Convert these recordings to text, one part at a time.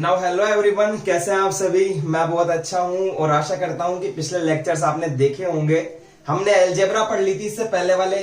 Now hello everyone, कैसे हैं आप सभी। मैं बहुत अच्छा हूं और आशा करता हूं कि पिछले लेक्चर्स आपने देखे होंगे। हमने अलजेब्रा पढ़ ली थी इससे पहले वाले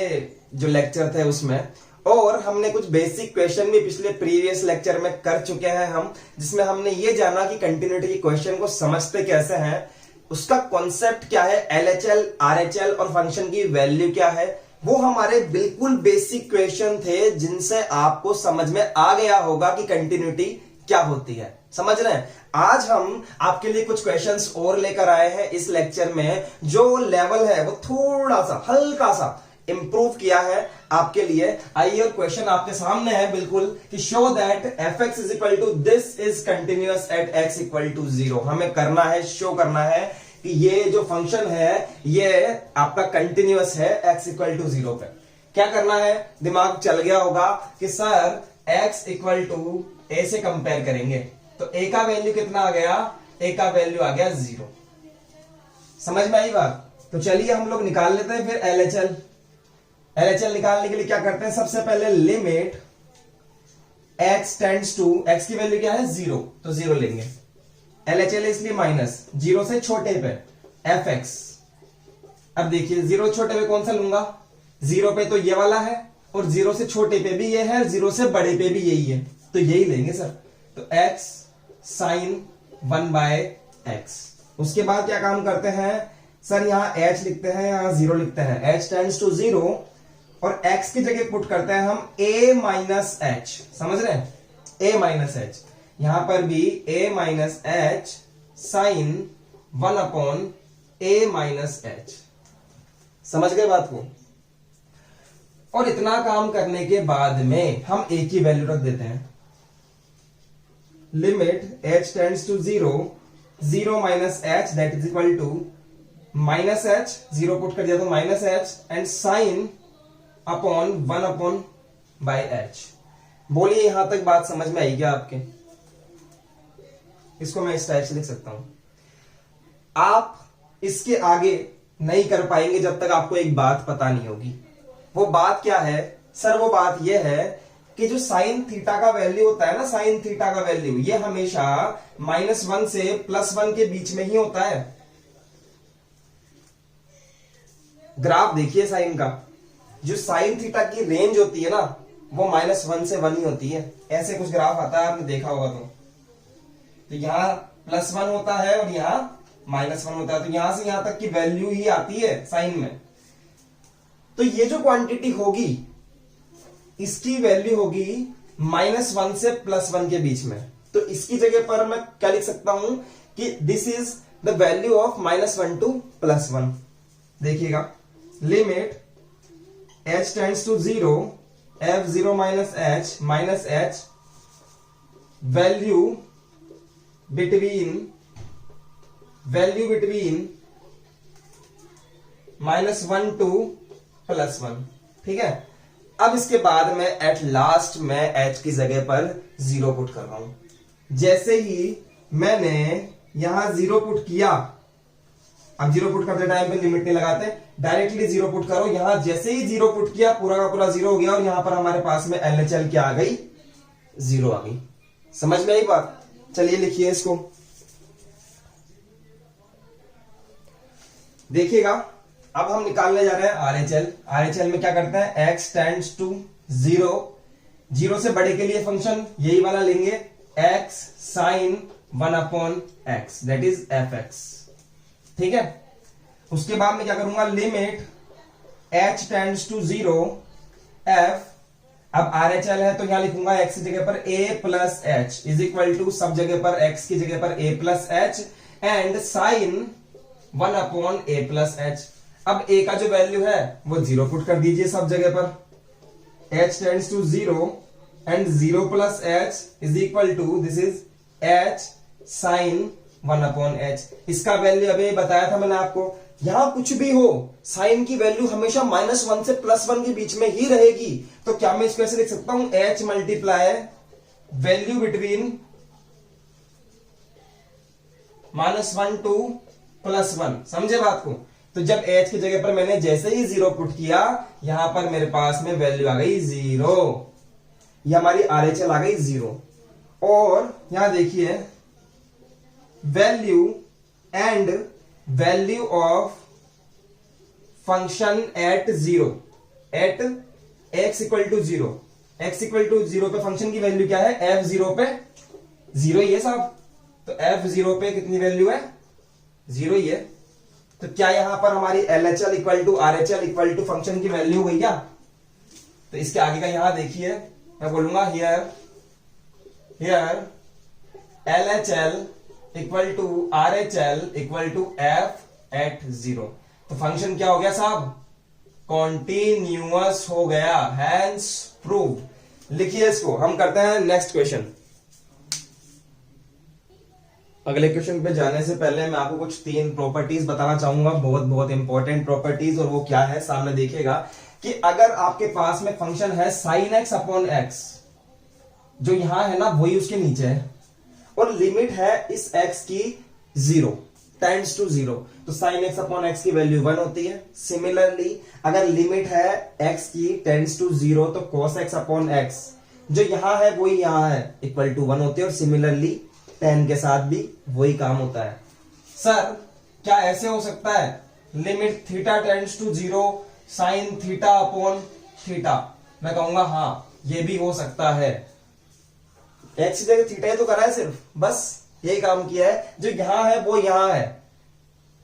जो लेक्चर थे उसमें, और हमने कुछ बेसिक क्वेश्चन भी पिछले प्रीवियस लेक्चर में कर चुके हैं हम, जिसमें हमने ये जाना कि कंटिन्यूटी के क्वेश्चन को समझते कैसे हैं, उसका कॉन्सेप्ट क्या है, एलएचएल, आरएचएल और फंक्शन की वैल्यू क्या है। वो हमारे बिल्कुल बेसिक क्वेश्चन थे जिनसे आपको समझ में आ गया होगा कि कंटिन्यूटी क्या होती है। समझ रहे हैं। आज हम आपके लिए कुछ क्वेश्चंस और लेकर आए हैं इस लेक्चर में, जो लेवल है वो थोड़ा सा हल्का सा इंप्रूव किया है आपके लिए। आइए, और क्वेश्चन आपके सामने है बिल्कुल कि show that f x is equal to this is continuous at x equal to 0। हमें करना है, शो करना है कि ये जो फंक्शन है ये आपका कंटिन्यूअस है एक्स इक्वल टू 0 पे। क्या करना है, दिमाग चल गया होगा कि सर एक्स इक्वल टू ए से कंपेयर करेंगे तो ए का वैल्यू कितना आ गया, ए का वैल्यू आ गया 0। समझ में आई बात। तो चलिए हम लोग निकाल लेते हैं फिर एलएचएल। एलएचएल निकालने के लिए क्या करते हैं, सबसे पहले limit x tends to, x की वैल्यू क्या है 0, तो 0 लेंगे। एलएचएल इसलिए माइनस 0 से छोटे पे एफ एक्स। अब देखिए 0 छोटे पे कौन सा लूंगा, 0 पे तो ये वाला है और 0 से छोटे पे भी ये है, 0 से बड़े पे भी यही है, तो यही लेंगे सर। तो x साइन 1/x। उसके बाद क्या काम करते हैं सर, यहां h लिखते हैं, यहां 0 लिखते हैं, h टेंड्स टू 0 और x की जगह पुट करते हैं हम a माइनस h। समझ रहे हैं, a माइनस h। यहां पर भी a minus h sine 1/a minus h। समझ गए बात को। और इतना काम करने के बाद में हम a की वैल्यू रख देते हैं, limit h tends to 0, 0 minus h that is equal to minus h, 0 put कर दिया तो minus h and sine upon 1/h। बोलिए यहां तक बात समझ में आई क्या आपके। इसको मैं इस टाइप से लिख सकता हूं। आप इसके आगे नहीं कर पाएंगे जब तक आपको एक बात पता नहीं होगी। वो बात क्या है सर, वो बात ये है कि जो साइन थीटा का वैल्यू होता है ना, साइन थीटा का वैल्यू ये हमेशा -1 से +1 के बीच में ही होता है। ग्राफ देखिए साइन का, जो साइन थीटा की रेंज होती है ना वो -1 से 1 ही होती है। ऐसे कुछ ग्राफ आता है, आपने देखा होगा। तो यहां +1 होता है और यहां -1 होता है, तो यहां से यहां तक की वैल्यू ही आती है साइन में। तो ये जो क्वांटिटी होगी इसकी वैल्यू होगी -1 से +1 के बीच में। तो इसकी जगह पर मैं क्या लिख सकता हूं कि this is the value of -1 to +1। देखिएगा, limit h tends to 0, f0 minus h value between -1 to +1। ठीक है। अब इसके बाद में एट लास्ट में h की जगह पर 0 पुट कर रहा हूं। जैसे ही मैंने यहां 0 पुट किया, अब 0 पुट करते टाइम पे लिमिट नहीं लगाते, डायरेक्टली 0 पुट करो। यहां जैसे ही 0 पुट किया पूरा का पूरा 0 हो गया और यहां पर हमारे पास में एलएचएल क्या आ गई, 0 आ गई। समझ में आई बात। चलिए लिखिए इसको, देखिएगा। अब हम निकालने जा रहे हैं आरएचएल। आरएचएल में क्या करते हैं, x टेंड्स टू 0, 0 से बड़े के लिए फंक्शन यही वाला लेंगे, x sine 1/x that is fx। ठीक है। उसके बाद में क्या करूंगा, limit h tends to 0 f। अब आरएचएल है तो यहां लिखूंगा x की जगह पर a plus h is equal to, सब जगह पर x की जगह पर a plus h and sine 1/a plus h। अब a का जो वैल्यू है वो 0 पुट कर दीजिए सब जगह पर। h tends to 0 and 0 plus h is equal to this is h sine 1/h। इसका वैल्यू अभी बताया था मैंने आपको। यहां कुछ भी हो, साइन की वैल्यू हमेशा -1 से +1 के बीच में ही रहेगी। तो क्या मैं इसको ऐसे लिख सकता हूं, h multiply value between -1 to +1। समझे बात को। तो जब h की जगह पर मैंने जैसे ही 0 पुट किया, यहां पर मेरे पास में वैल्यू आ गई 0। ये हमारी आरएचएल आ गई 0। और यहां देखिए value and value of function at zero, at x equal to zero. X equal to zero पे फंक्शन की वैल्यू क्या है, एफ जीरो पे जीरो ही है साहब। तो एफ जीरो पे कितनी वैल्यू है, जीरो ही है। तो क्या यहां पर हमारी L H L equal to R H L equal to function की वैल्यू हुई क्या? तो इसके आगे का यहां देखिए, मैं बोलूंगा here L H L equal to R H L equal to f at zero. तो फंक्शन क्या हो गया साहब, कॉन्टिन्यूअस हो गया, हैंस प्रूव्ड। लिखिए इसको, हम करते हैं नेक्स्ट क्वेश्चन। अगले क्वेश्चन पे जाने से पहले मैं आपको कुछ 3 प्रॉपर्टीज बताना चाहूंगा, बहुत बहुत इंपॉर्टेंट प्रॉपर्टीज। और वो क्या है, सामने देखिएगा कि अगर आपके पास में फंक्शन है साइन एक्स अपॉन एक्स, जो यहां है ना वही उसके नीचे है, और लिमिट है इस एक्स की 0 टेंड्स टू 0, तो साइन एक्स अपॉन एक्स की वैल्यू 1 होती है। सिमिलरली अगर लिमिट है एक्स की टेंड्स टू 0, तो कॉस एक्स अपॉन एक्स जो यहां है वही यहां है इक्वल टू 1 होती है। और सिमिलरली टेन के साथ भी वही काम होता है। सर क्या ऐसे हो सकता है, limit theta tends to 0 sine theta upon theta? मैं कहूंगा हाँ ये भी हो सकता है। एक्स की जगह थीटा ही तो करा है, सिर्फ बस यही काम किया है। जो यहां है वो यहां है,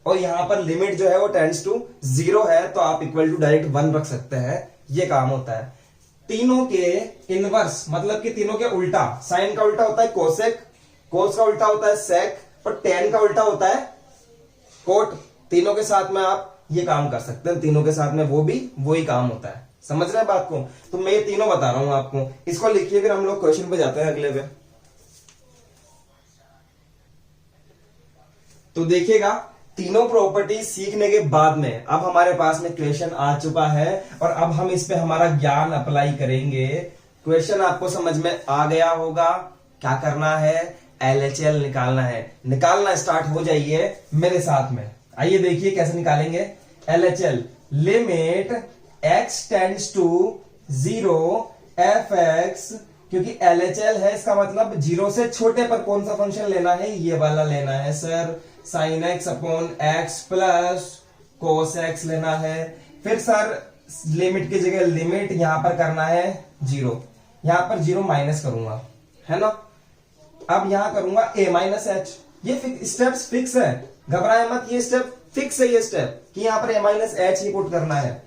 और यहां पर लिमिट जो है वो टेंड्स टू 0 है, तो आप इक्वल टू डायरेक्ट 1 रख सकते हैं। ये काम होता है। तीनों के इनवर्स मतलब कि तीनों के उल्टा, साइन का उल्टा होता है कोसेक, कोस का उल्टा होता है सेक, और टेन का उल्टा होता है कोट। तीनों के साथ में आप ये काम कर सकते हैं, तीनों के साथ में वो भी वही काम होता है। समझ रहे हैं बात को? तो मैं ये तीनों बता रहा हूं आपको, इसको लिखिए, फिर हम लोग क्वेश्चन पे जाते हैं अगले पे। तो देखिएगा, तीनों प्रॉपर्टी सीखने के बाद में अब हमारे पास में क्वेश्चन आ चुका है, और अब हम इस पे हमारा ज्ञान अप्लाई करेंगे। क्वेश्चन आपको समझ में आ गया होगा। क्या करना है, LHL निकालना है। निकालना स्टार्ट हो जाइए मेरे साथ में। आइए देखिए कैसे निकालेंगे LHL। Limit x tends to 0 f x, क्योंकि LHL है इसका मतलब 0 से छोटे पर कौन सा फंक्शन लेना है, ये वाला लेना है sir. Sine x upon x plus cos x लेना है। फिर सर लिमिट की जगह लिमिट यहां पर करना है 0, यहां पर 0 माइनस करूंगा, है ना। अब यहां करूंगा a माइनस एच। ये स्टेप्स फिक्स है, घबराए मत, ये स्टेप फिक्स है। ये स्टेप कि यहां पर a माइनस एच ही पुट करना है।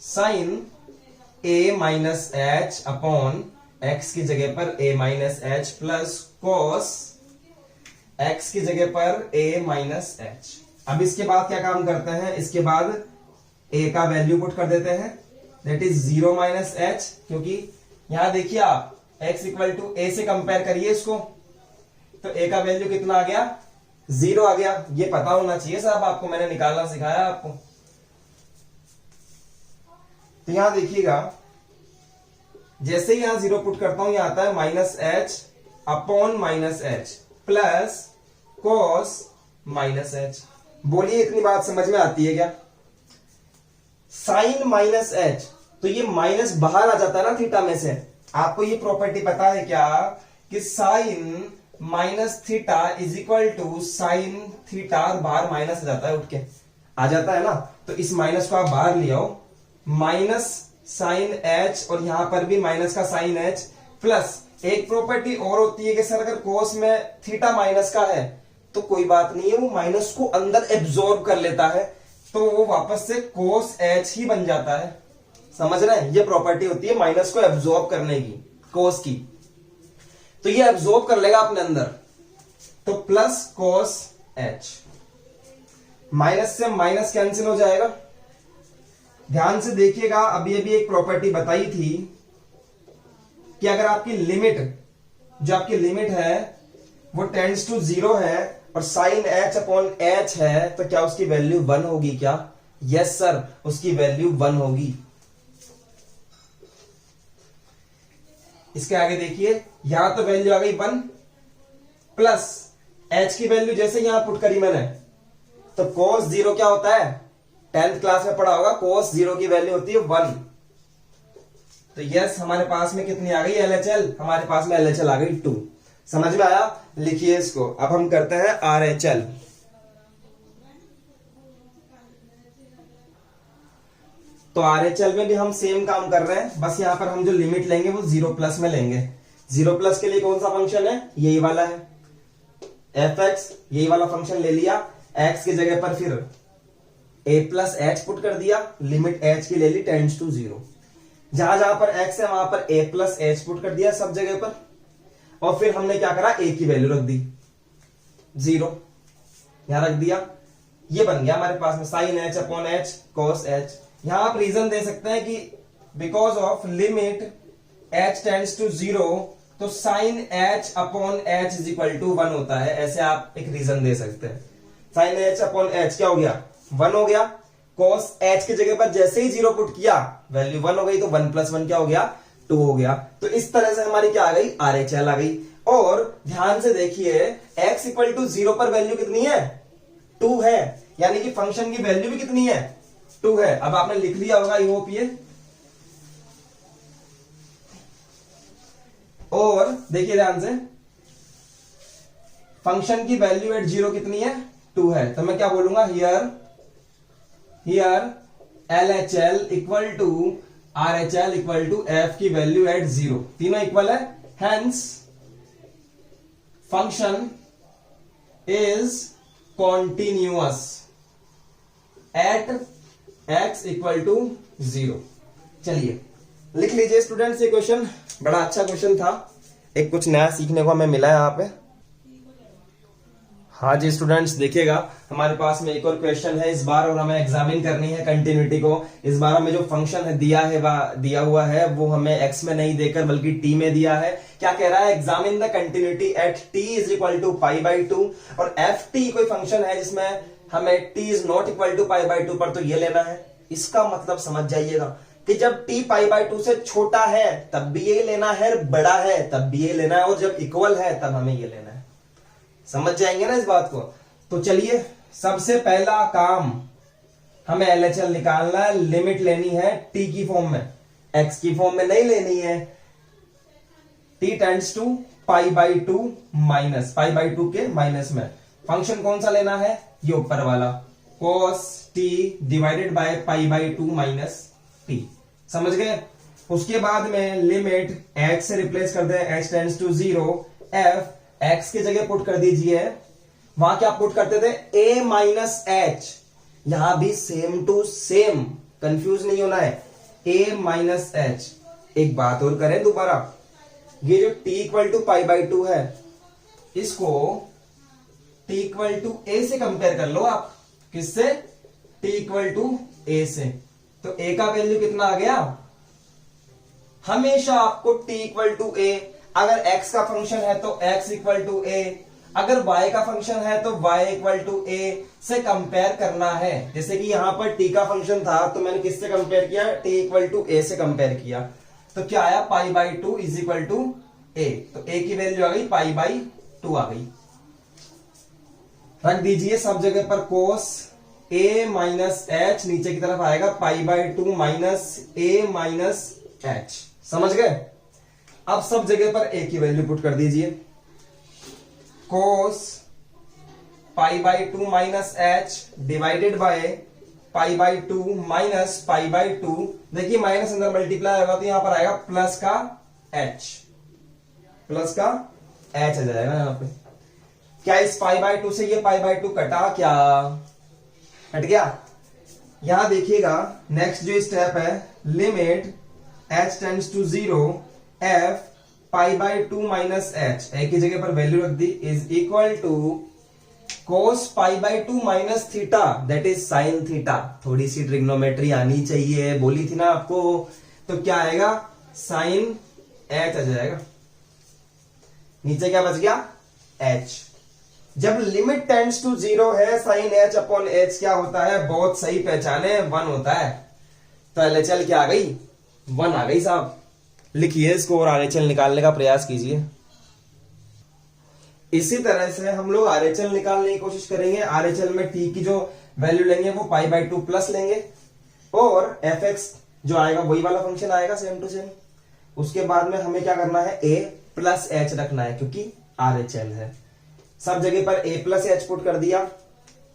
Sine a minus h upon x की जगह पर a minus h plus cos x की जगह पर a माइनस एच। अब इसके बाद क्या काम करते हैं, इसके बाद a का वैल्यू पुट कर देते हैं, दैट इज 0 माइनस एच। क्योंकि यहां देखिए आप x इक्वल टू a से कंपेयर करिए इसको, तो a का वैल्यू कितना आ गया, 0 आ गया। ये पता होना चाहिए साहब आपको, मैंने निकालना सिखाया आपको। तो यहां देखिएगा, जैसे ही यहां 0 पुट करता हूं, यहां आता है minus h upon minus h plus कोस माइनस एच। बोलिए इतनी बात समझ में आती है क्या? साइन माइनस एच, तो ये माइनस बाहर आ जाता है ना थीटा में से। आपको ये प्रॉपर्टी पता है क्या कि sine minus theta is equal to sine theta, और बाहर माइनस आ जाता है, उठ के आ जाता है ना। तो इस माइनस को आप बाहर ले आओ, माइनस साइन एच, और यहां पर भी माइनस का साइन एच प्लस एक प्रॉपर्टी और होती है कि सर अगर कोस में थीटा माइनस का है तो कोई बात नहीं है, वो माइनस को अंदर एब्जॉर्ब कर लेता है, तो वो वापस से कोस एच ही बन जाता है। समझ रहे हैं? ये प्रॉपर्टी होती है माइनस को एब्जॉर्ब करने की, कोस की। तो ये एब्जॉर्ब कर लेगा अपने अंदर, तो प्लस कोस एच, माइनस से माइनस कैंसिल हो जाएगा। ध्यान से देखिएगा, अभी अभी एक प्रॉपर्टी बताई थी कि अगर आपकी लिमिट, जो आपकी लिमिट है वो टेंड्स टू 0 है और साइन एच अपॉन एच है, तो क्या उसकी वैल्यू 1 होगी क्या? यस सर, उसकी वैल्यू 1 होगी। इसके आगे देखिए, यहां तो वैल्यू आ गई 1 प्लस एच की वैल्यू जैसे यहां पुट करी मैंने, तो कोस 0 क्या होता है, 10th क्लास में पढ़ा होगा, कोस 0 की वैल्यू होती है 1। तो यस, हमारे पास में कितनी आ गई LHL, हमारे पास में LHL आ गई 2। समझ में आया? लिखिए इसको। अब हम करते हैं RHL। तो RHL में भी हम सेम काम कर रहे हैं, बस यहां पर हम जो लिमिट लेंगे वो 0+ में लेंगे। 0+ के लिए कौन सा फंक्शन है? यही वाला है fx, यही वाला फंक्शन ले लिया। x की जगह पर फिर a+h पुट कर दिया, लिमिट h की ले ली टेंड्स टू 0। जहां जहां पर x है वहां पर a+h पुट कर दिया सब जगह पर, और फिर हमने क्या करा, a की वैल्यू रख दी 0, यहां रख दिया। ये बन गया हमारे पास में sin h अपॉन h cos h। यहां आप रीजन दे सकते हैं कि because of limit h tends to 0 तो sin h अपॉन h इज इक्वल टू 1 होता है, ऐसे आप एक रीजन दे सकते हैं। sin h अपॉन h क्या हो गया, 1 हो गया। cos h की जगह पर जैसे ही 0 पुट किया वैल्यू 1 हो गई, तो 1 + 1 क्या हो गया, 2 हो गया। तो इस तरह से हमारी क्या आ गई, RHL आ गई। और ध्यान से देखिए x इक्वल टू 0 पर वैल्यू कितनी है, 2 है, यानी कि फंक्शन की वैल्यू भी कितनी है, 2 है। अब आपने लिख लिया होगा आई होप ये। और देखिए ध्यान से, फंक्शन की वैल्यू एट 0 कितनी है, 2 है। तो मैं क्या बोलूंगा, here LHL equal to RHL equal to f की वैल्यू एट 0, तीनों इक्वल है। Hence function is continuous at x equal to 0। चलिए लिख लीजिए स्टूडेंट्स, ये क्वेश्चन बड़ा अच्छा क्वेश्चन था, एक कुछ नया सीखने को हमें मिला है यहाँ पे। हाँ जी स्टूडेंट्स, देखिएगा हमारे पास में एक और क्वेश्चन है इस बार, और हमें एग्जामिन करनी है कंटिन्यूटी को। इस बार हमें जो फंक्शन है दिया हुआ है वो हमें x में नहीं देकर बल्कि t में दिया है। क्या कह रहा है, examine the continuity at t is equal to π/2, और ft कोई फंक्शन है जिसमें हमें t is not equal to π/2 पर, तो ये लेना है। इसका मतलब समझ जाइएगा कि जब t π/2 से छोटा है तब भी ये लेना है, बड़ा है तब भी ये लेना है, और जब इक्वल है तब हमें ये लेना है। समझ जाएंगे ना इस बात को? तो चलिए सबसे पहला काम हमें LHL निकालना है, लिमिट लेनी है t की फॉर्म में, x की फॉर्म में नहीं लेनी है। t टेंड्स टू π/2 माइनस, π/2 के माइनस में फंक्शन कौन सा लेना है, ये ऊपर वाला cos t divided by π/2 minus t। समझ गए? उसके बाद में लिमिट x से रिप्लेस कर दें, h tends to 0, f x की जगह पुट कर दीजिए। वहां क्या पुट करते थे, a माइनस h, यहां भी सेम टू सेम, कंफ्यूज नहीं होना है, a माइनस h। एक बात और करें दोबारा, ये जो t इक्वल टू π/2 है इसको t इक्वल टू a से कंपेयर कर लो आप। किससे, t इक्वल टू a से। तो a का वैल्यू कितना आ गया, हमेशा आपको t इक्वल टू a, अगर x का फंक्शन है तो x इक्वल टू a, अगर y का फंक्शन है तो y इक्वल टू a से कंपेयर करना है। जैसे कि यहां पर t का फंक्शन था तो मैंने किससे कंपेयर किया, t इक्वल टू a से कंपेयर किया, तो क्या आया, π/2 इज इक्वल टू a। तो a की वैल्यू आ गई π/2 आ गई। रख दीजिए सब जगह पर cos a माइनस h, नीचे की तरफ आएगा π/2 माइनस a माइनस h। समझ गए? अब सब जगह पर a की वैल्यू पुट कर दीजिए, cos π/2 minus h divided by π/2 minus π/2। देखिए माइनस अंदर मल्टीप्लाई होगा तो यहां पर आएगा प्लस का h, प्लस का h आ जाएगा यहां पे। क्या इस π/2 से ये π/2 कटा, क्या कट गया? यहां देखिएगा नेक्स्ट जो स्टेप है, limit h tends to 0, f π/2 minus h, एक ही जगह पर वैल्यू रख दी, is equal to cos π/2 minus theta, that is sine theta. थोड़ी सी ट्रिग्नोमेट्री आनी चाहिए, बोली थी ना आपको। तो क्या आएगा, साइन h आ जाएगा, नीचे क्या बच गया, h। जब लिमिट टेंड्स टू 0 है, साइन h अपॉन h क्या होता है, बहुत सही पहचाने, 1 होता है। तो LHL क्या आ गई, 1 आ गई साहब। लिखिए इसको और RHL निकालने का प्रयास कीजिए। इसी तरह से हम लोग RHL निकालने की कोशिश करेंगे। RHL में t की जो वैल्यू लेंगे वो π/2 प्लस लेंगे, और fx जो आएगा वही वाला फंक्शन आएगा सेम टू सेम। उसके बाद में हमें क्या करना है, a प्लस h रखना है, क्योंकि RHL है। सब जगह पर a प्लस एच पुट कर दिया।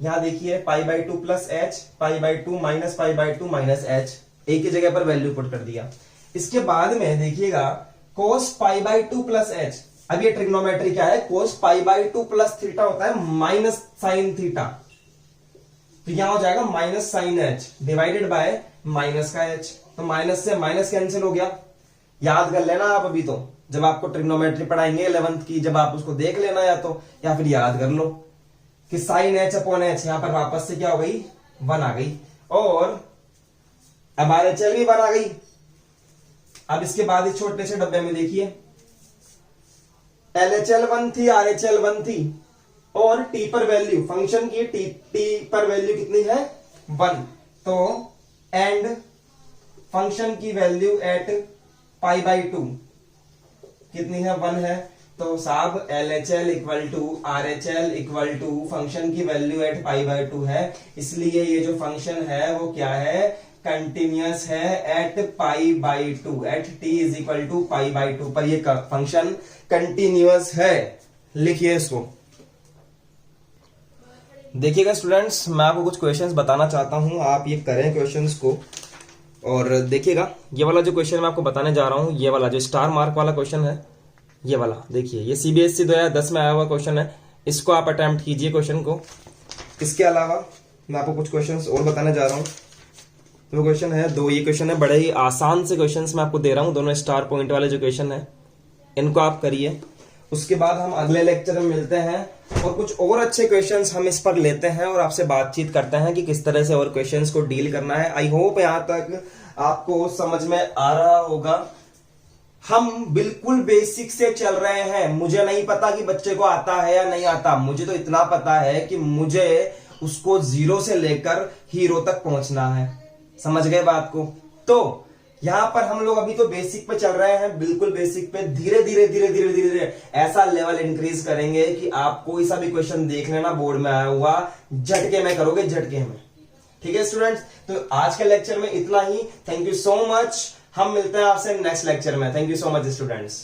यहां देखिए π/2 plus h, π/2 minus π/2 minus h, एक ही जगह पर वैल्यू पुट कर दिया। इसके बाद में देखिएगा cos π/2 प्लस एच। अब ये ट्रिग्नोमेट्री क्या है, cos π/2 प्लस थीटा होता है माइनस साइन थीटा, तो यहां हो जाएगा minus sine h divided by minus का एच, तो माइनस से माइनस कैंसिल हो गया। याद कर लेना आप, अभी तो जब आपको ट्रिग्नोमेट्री पढ़ाएंगे 11th की, जब आप उसको देख लेना या फिर याद कर लो कि साइन एच अपॉन एच, यहां पर वापस से क्या हो गई, 1 आ गई, और अब RHL भी 1 आ गई। अब इसके बाद इस छोटे से डब्बे में देखिए LHL 1 थी, RHL 1 थी, और t पर वैल्यू फंक्शन की t पर वैल्यू कितनी है, 1, तो एंड फंक्शन की वैल्यू एट π/2 कितनी है, 1 है, तो साहब LHL equal to RHL equal to function की वैल्यू एट π/2 है, इसलिए ये जो फंक्शन है वो क्या है, कंटिन्यूअस है at π/2, at t is equal to π/2 पर ये फंक्शन कंटिन्यूअस है। लिखिए इसको। देखिएगा स्टूडेंट्स, मैं आपको कुछ क्वेश्चंस बताना चाहता हूं, आप ये करें क्वेश्चंस को, और देखिएगा ये वाला जो क्वेश्चन मैं आपको बताने जा रहा हूं, ये वाला जो स्टार मार्क वाला क्वेश्चन है, ये वाला देखिए, ये CBSE 2010 में आया हुआ क्वेश्चन है, इसको आप अटेम्प्ट कीजिए क्वेश्चन को। इसके अलावा मैं आपको कुछ क्वेश्चंस और बताने जा रहा हूं। तो क्वेश्चन है दो, ये क्वेश्चन है बड़े ही आसान से क्वेश्चंस मैं आपको दे रहा हूं, दोनों स्टार पॉइंट वाले जो क्वेश्चन है इनको आप करिए। उसके बाद हम अगले लेक्चर में मिलते हैं और कुछ और अच्छे क्वेश्चंस हम इस पर लेते हैं और आपसे बातचीत करते हैं कि किस तरह से और क्वेश्चंस को डील करना है। आई होप यहां तक आपको समझ में आ रहा होगा। हम बिल्कुल बेसिक से चल रहे हैं, मुझे नहीं पता कि बच्चे को आता है या नहीं आता, मुझे तो इतना पता है कि मुझे उसको 0 से लेकर हीरो तक पहुंचना है। समझ गए बात को? तो यहां पर हम लोग अभी तो बेसिक पे चल रहे हैं, बिल्कुल बेसिक पे, धीरे धीरे धीरे धीरे धीरे धीरे ऐसा लेवल इंक्रीज करेंगे कि आप कोई सा भी क्वेश्चन देख लेना बोर्ड में आया हुआ, झटके में करोगे, झटके में। ठीक है स्टूडेंट्स, तो आज के लेक्चर में इतना ही। थैंक यू सो मच, हम मिलते हैं आपसे नेक्स्ट लेक्चर में। Thank you so much students.